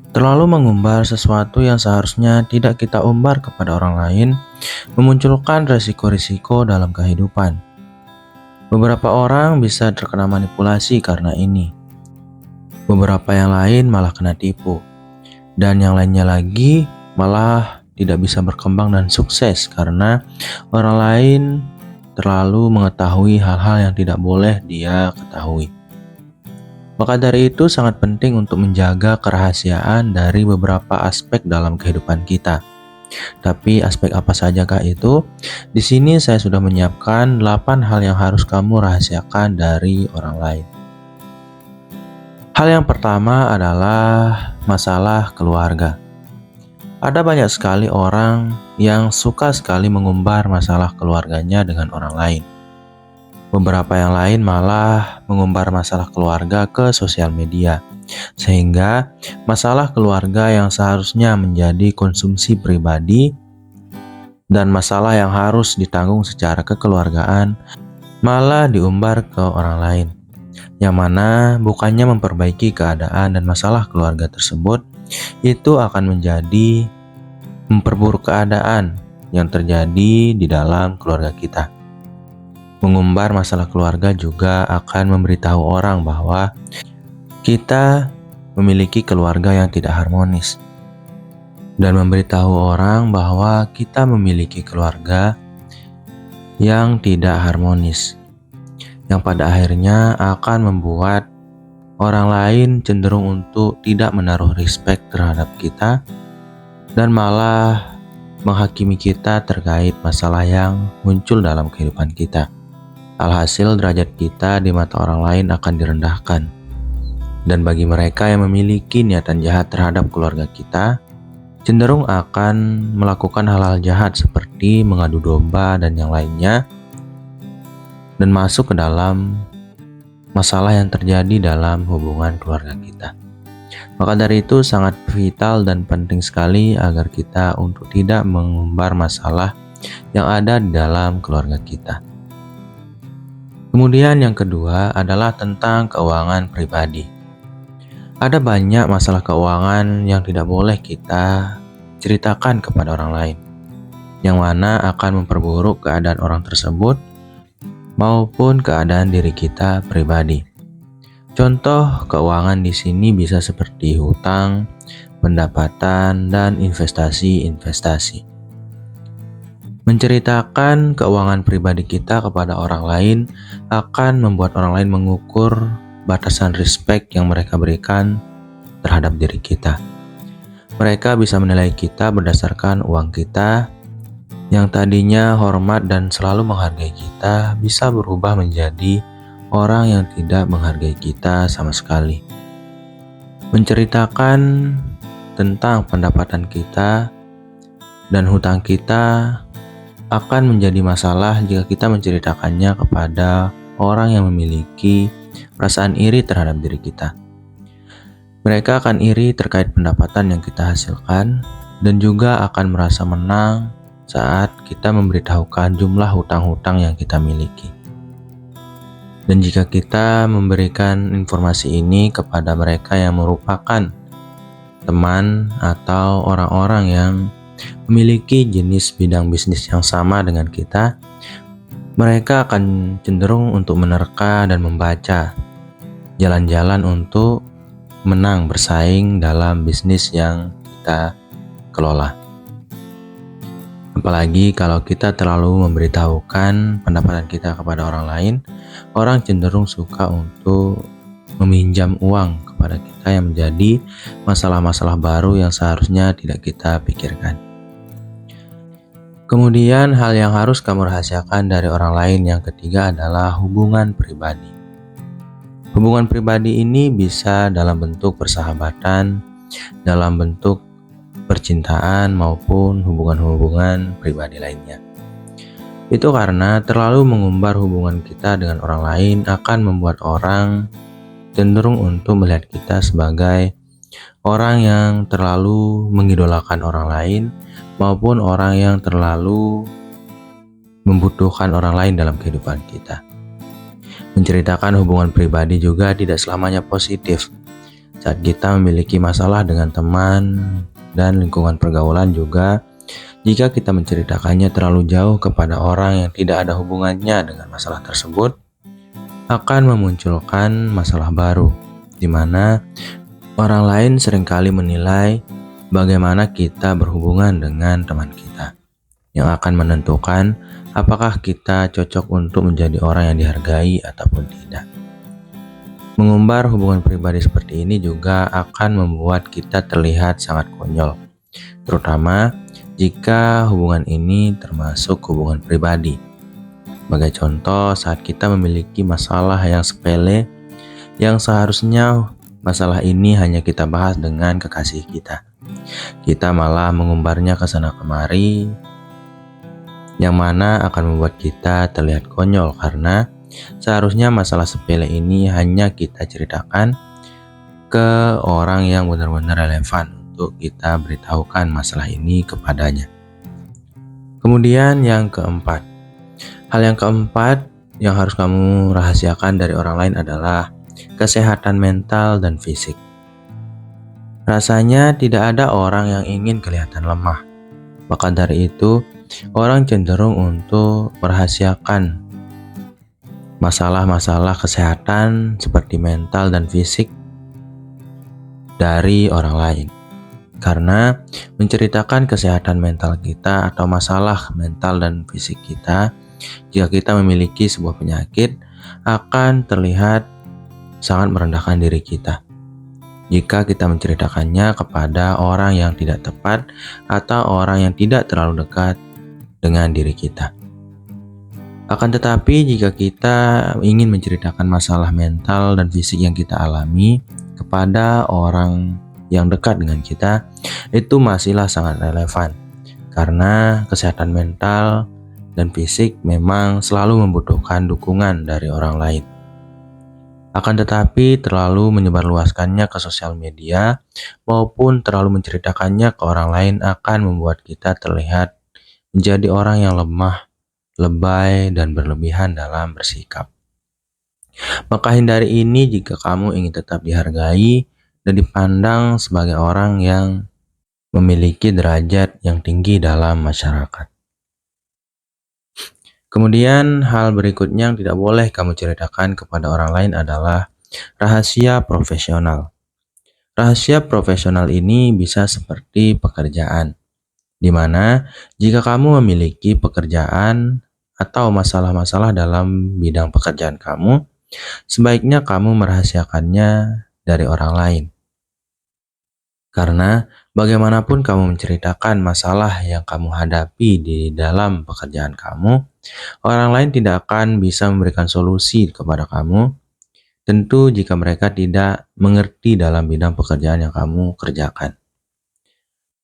Terlalu mengumbar sesuatu yang seharusnya tidak kita umbar kepada orang lain memunculkan resiko-risiko dalam kehidupan. Beberapa orang bisa terkena manipulasi karena ini. Beberapa yang lain malah kena tipu. Dan yang lainnya lagi malah tidak bisa berkembang dan sukses karena orang lain terlalu mengetahui hal-hal yang tidak boleh dia ketahui. Maka dari itu sangat penting untuk menjaga kerahasiaan dari beberapa aspek dalam kehidupan kita. Tapi aspek apa sajakah itu? Di sini saya sudah menyiapkan 8 hal yang harus kamu rahasiakan dari orang lain. Hal yang pertama adalah masalah keluarga. Ada banyak sekali orang yang suka sekali mengumbar masalah keluarganya dengan orang lain. Beberapa yang lain malah mengumbar masalah keluarga ke sosial media. Sehingga masalah keluarga yang seharusnya menjadi konsumsi pribadi dan masalah yang harus ditanggung secara kekeluargaan malah diumbar ke orang lain, yang mana bukannya memperbaiki keadaan dan masalah keluarga tersebut, itu akan menjadi memperburuk keadaan yang terjadi di dalam keluarga kita. Mengumbar masalah keluarga juga akan memberitahu orang bahwa kita memiliki keluarga yang tidak harmonis, dan memberitahu orang bahwa kita memiliki keluarga yang tidak harmonis, yang pada akhirnya akan membuat orang lain cenderung untuk tidak menaruh respect terhadap kita dan malah menghakimi kita terkait masalah yang muncul dalam kehidupan kita. Alhasil derajat kita di mata orang lain akan direndahkan. Dan bagi mereka yang memiliki niatan jahat terhadap keluarga kita, cenderung akan melakukan hal-hal jahat seperti mengadu domba dan yang lainnya, dan masuk ke dalam masalah yang terjadi dalam hubungan keluarga kita. Maka dari itu sangat vital dan penting sekali agar kita untuk tidak mengumbar masalah yang ada di dalam keluarga kita. Kemudian yang kedua adalah tentang keuangan pribadi. Ada banyak masalah keuangan yang tidak boleh kita ceritakan kepada orang lain, yang mana akan memperburuk keadaan orang tersebut maupun keadaan diri kita pribadi. Contoh keuangan di sini bisa seperti hutang, pendapatan, dan investasi. Menceritakan keuangan pribadi kita kepada orang lain akan membuat orang lain mengukur batasan respect yang mereka berikan terhadap diri kita. Mereka bisa menilai kita berdasarkan uang kita, yang tadinya hormat dan selalu menghargai kita bisa berubah menjadi orang yang tidak menghargai kita sama sekali. Menceritakan tentang pendapatan kita dan hutang kita akan menjadi masalah jika kita menceritakannya kepada orang yang memiliki perasaan iri terhadap diri kita. Mereka akan iri terkait pendapatan yang kita hasilkan dan juga akan merasa menang saat kita memberitahukan jumlah hutang-hutang yang kita miliki. Dan jika kita memberikan informasi ini kepada mereka yang merupakan teman atau orang-orang yang memiliki jenis bidang bisnis yang sama dengan kita, mereka akan cenderung untuk menerka dan membaca jalan-jalan untuk menang bersaing dalam bisnis yang kita kelola. Apalagi kalau kita terlalu memberitahukan pendapatan kita kepada orang lain, orang cenderung suka untuk meminjam uang kepada kita yang menjadi masalah-masalah baru yang seharusnya tidak kita pikirkan. Kemudian hal yang harus kamu rahasiakan dari orang lain yang ketiga adalah hubungan pribadi. Hubungan pribadi ini bisa dalam bentuk persahabatan, dalam bentuk percintaan maupun hubungan-hubungan pribadi lainnya. Itu karena terlalu mengumbar hubungan kita dengan orang lain akan membuat orang cenderung untuk melihat kita sebagai orang yang terlalu mengidolakan orang lain maupun orang yang terlalu membutuhkan orang lain dalam kehidupan kita. Menceritakan hubungan pribadi juga tidak selamanya positif. Saat kita memiliki masalah dengan teman dan lingkungan pergaulan juga, jika kita menceritakannya terlalu jauh kepada orang yang tidak ada hubungannya dengan masalah tersebut, akan memunculkan masalah baru, di mana orang lain seringkali menilai bagaimana kita berhubungan dengan teman kita, yang akan menentukan apakah kita cocok untuk menjadi orang yang dihargai ataupun tidak. Mengumbar hubungan pribadi seperti ini juga akan membuat kita terlihat sangat konyol, terutama jika hubungan ini termasuk hubungan pribadi. Sebagai contoh, saat kita memiliki masalah yang sepele, yang seharusnya masalah ini hanya kita bahas dengan kekasih kita. Kita malah mengumbarnya ke sana kemari, yang mana akan membuat kita terlihat konyol karena seharusnya masalah sepele ini hanya kita ceritakan ke orang yang benar-benar relevan untuk kita beritahukan masalah ini kepadanya. Kemudian yang keempat, hal yang keempat yang harus kamu rahasiakan dari orang lain adalah kesehatan mental dan fisik. Rasanya tidak ada orang yang ingin kelihatan lemah. Maka dari itu, orang cenderung untuk merahasiakan masalah-masalah kesehatan seperti mental dan fisik dari orang lain. Karena menceritakan kesehatan mental kita atau masalah mental dan fisik kita, jika kita memiliki sebuah penyakit, akan terlihat sangat merendahkan diri kita. Jika kita menceritakannya kepada orang yang tidak tepat atau orang yang tidak terlalu dekat dengan diri kita. Akan tetapi jika kita ingin menceritakan masalah mental dan fisik yang kita alami kepada orang yang dekat dengan kita, itu masihlah sangat relevan. Karena kesehatan mental dan fisik memang selalu membutuhkan dukungan dari orang lain. Akan tetapi terlalu menyebarluaskannya ke sosial media maupun terlalu menceritakannya ke orang lain akan membuat kita terlihat menjadi orang yang lemah, lebay, dan berlebihan dalam bersikap. Maka hindari ini jika kamu ingin tetap dihargai dan dipandang sebagai orang yang memiliki derajat yang tinggi dalam masyarakat. Kemudian hal berikutnya yang tidak boleh kamu ceritakan kepada orang lain adalah rahasia profesional. Rahasia profesional ini bisa seperti pekerjaan, di mana jika kamu memiliki pekerjaan atau masalah-masalah dalam bidang pekerjaan kamu, sebaiknya kamu merahasiakannya dari orang lain. Karena bagaimanapun kamu menceritakan masalah yang kamu hadapi di dalam pekerjaan kamu, orang lain tidak akan bisa memberikan solusi kepada kamu, tentu jika mereka tidak mengerti dalam bidang pekerjaan yang kamu kerjakan.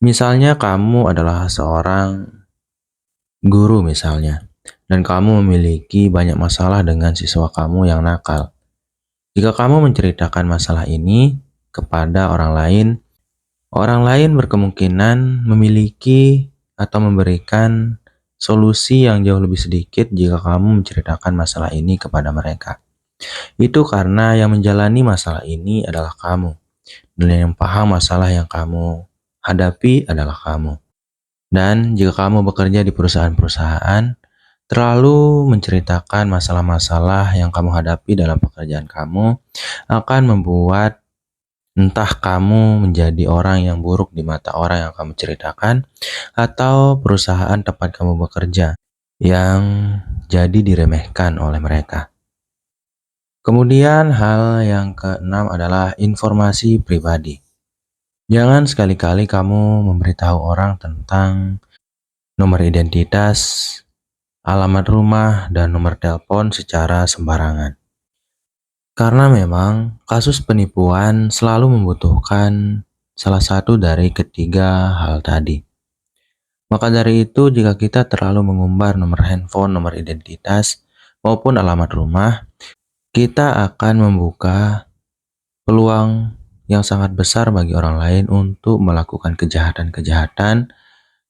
Misalnya kamu adalah seorang guru misalnya, dan kamu memiliki banyak masalah dengan siswa kamu yang nakal. Jika kamu menceritakan masalah ini kepada orang lain berkemungkinan memiliki atau memberikan solusi yang jauh lebih sedikit jika kamu menceritakan masalah ini kepada mereka. Itu karena yang menjalani masalah ini adalah kamu, dan yang paham masalah yang kamu hadapi adalah kamu. Dan jika kamu bekerja di perusahaan-perusahaan, terlalu menceritakan masalah-masalah yang kamu hadapi dalam pekerjaan kamu akan membuat entah kamu menjadi orang yang buruk di mata orang yang kamu ceritakan, atau perusahaan tempat kamu bekerja yang jadi diremehkan oleh mereka. Kemudian hal yang keenam adalah informasi pribadi. Jangan sekali-kali kamu memberitahu orang tentang nomor identitas, alamat rumah, dan nomor telepon secara sembarangan. Karena memang kasus penipuan selalu membutuhkan salah satu dari ketiga hal tadi. Maka dari itu, jika kita terlalu mengumbar nomor handphone, nomor identitas, maupun alamat rumah, kita akan membuka peluang yang sangat besar bagi orang lain untuk melakukan kejahatan-kejahatan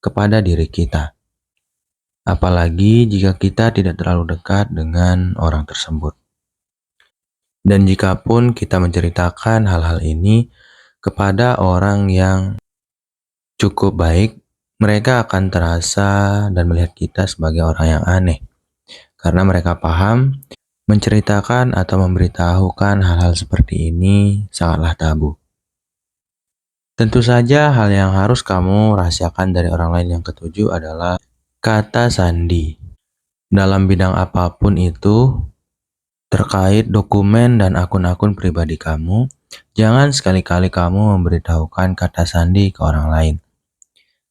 kepada diri kita. Apalagi jika kita tidak terlalu dekat dengan orang tersebut. Dan jikapun kita menceritakan hal-hal ini, Kepada orang yang cukup baik, mereka akan terasa dan melihat kita sebagai orang yang aneh, karena mereka paham menceritakan atau memberitahukan hal-hal seperti ini sangatlah tabu. Tentu saja hal yang harus kamu rahasiakan dari orang lain. Yang ketujuh adalah kata sandi. Dalam bidang apapun itu, terkait dokumen dan akun-akun pribadi kamu, jangan sekali-kali kamu memberitahukan kata sandi ke orang lain.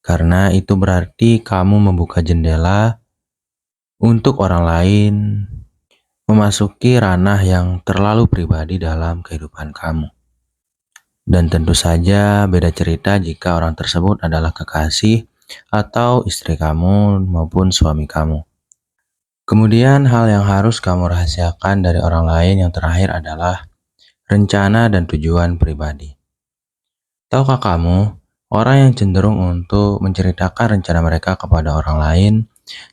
Karena itu berarti kamu membuka jendela untuk orang lain memasuki ranah yang terlalu pribadi dalam kehidupan kamu. Dan tentu saja beda cerita jika orang tersebut adalah kekasih atau istri kamu maupun suami kamu. Kemudian hal yang harus kamu rahasiakan dari orang lain yang terakhir adalah rencana dan tujuan pribadi. Tahukah kamu, orang yang cenderung untuk menceritakan rencana mereka kepada orang lain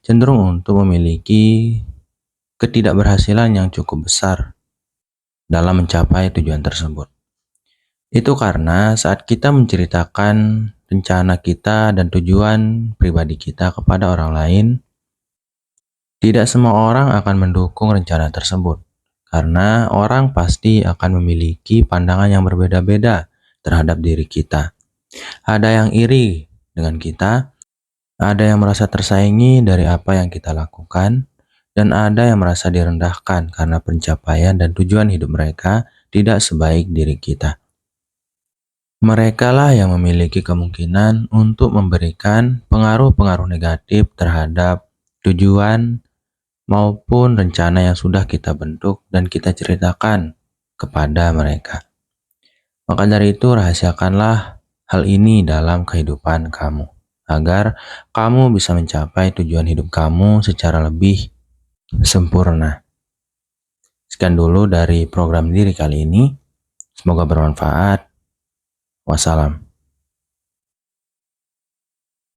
cenderung untuk memiliki ketidakberhasilan yang cukup besar dalam mencapai tujuan tersebut. Itu karena saat kita menceritakan rencana kita dan tujuan pribadi kita kepada orang lain, tidak semua orang akan mendukung rencana tersebut. Karena orang pasti akan memiliki pandangan yang berbeda-beda terhadap diri kita. Ada yang iri dengan kita, ada yang merasa tersaingi dari apa yang kita lakukan, dan ada yang merasa direndahkan karena pencapaian dan tujuan hidup mereka tidak sebaik diri kita. Merekalah yang memiliki kemungkinan untuk memberikan pengaruh-pengaruh negatif terhadap tujuan maupun rencana yang sudah kita bentuk dan kita ceritakan kepada mereka. Maka dari itu, rahasiakanlah hal ini dalam kehidupan kamu, agar kamu bisa mencapai tujuan hidup kamu secara lebih sempurna. Sekian dulu dari program diri kali ini. Semoga bermanfaat. Wassalam.